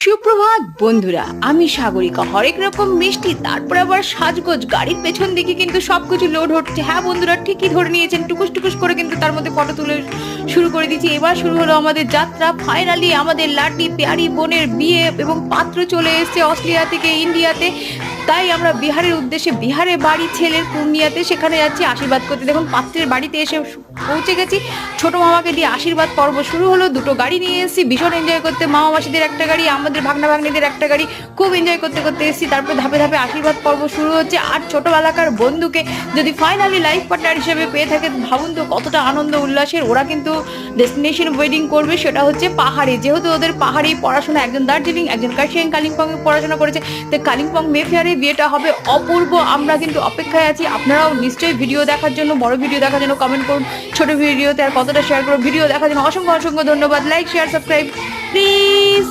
সুপ্রভাত বন্ধুরা, আমি সাগরিকা। হরেক রকম মিষ্টি, তারপর আবার সাজগোজ, গাড়ির পেছন দিকে কিন্তু সবকিছু লোড হচ্ছে। হ্যাঁ বন্ধুরা, ঠিকই ধরে নিয়েছেন। টুকুস টুকুস করে কিন্তু তার মধ্যে ফটো তুলে শুরু করে দিয়েছি। এবার শুরু হলো আমাদের যাত্রা। ফাইনালি আমাদের লাডলি পেয়ারি বোনের বিয়ে এবং পাত্র চলে এসেছে অস্ট্রেলিয়া থেকে ইন্ডিয়াতে। তাই আমরা বিহারের উদ্দেশ্যে, বিহারে বাড়ি ছেলের পূর্ণিয়াতে, সেখানে যাচ্ছি আশীর্বাদ করতে। দেখুন পাত্রের বাড়িতে এসে পৌঁছে গেছি। ছোট মামাকে দিয়ে আশীর্বাদ পর্ব শুরু হলো। দুটো গাড়ি নিয়ে এসেছি ভীষণ এনজয় করতে। মামা মাসিদের একটা গাড়ি, আমাদের ভাগনা ভাগ্নিদের একটা গাড়ি। খুব এনজয় করতে করতে এসেছি। তারপরে ধাপে ধাপে আশীর্বাদ পর্ব শুরু হচ্ছে। আর ছোটবেলাকার বন্ধুকে যদি ফাইনালি লাইফ পার্টনার হিসেবে পেয়ে থাকে, ভাবুন তো কতটা আনন্দ উল্লাসের। ওরা কিন্তু ডেস্টিনেশন ওয়েডিং করবে, সেটা হচ্ছে পাহাড়ে। যেহেতু ওদের পাহাড়েই পড়াশোনা, একজন দার্জিলিং, একজন কার্শিয়াং কালিম্পংয়ে পড়াশোনা করেছে। তো কালিম্পং মেফেয়ারে বিয়েটা হবে অপূর্ব। আমরা কিন্তু অপেক্ষায় আছি। আপনারাও নিশ্চয়ই ভিডিও দেখার জন্য, বড় ভিডিও দেখার জন্য কমেন্ট করুন। ছোট ভিডিওতে আর কতটা শেয়ার করো। ভিডিও দেখার জন্য অসংখ্য অসংখ্য ধন্যবাদ। Like, share, subscribe please.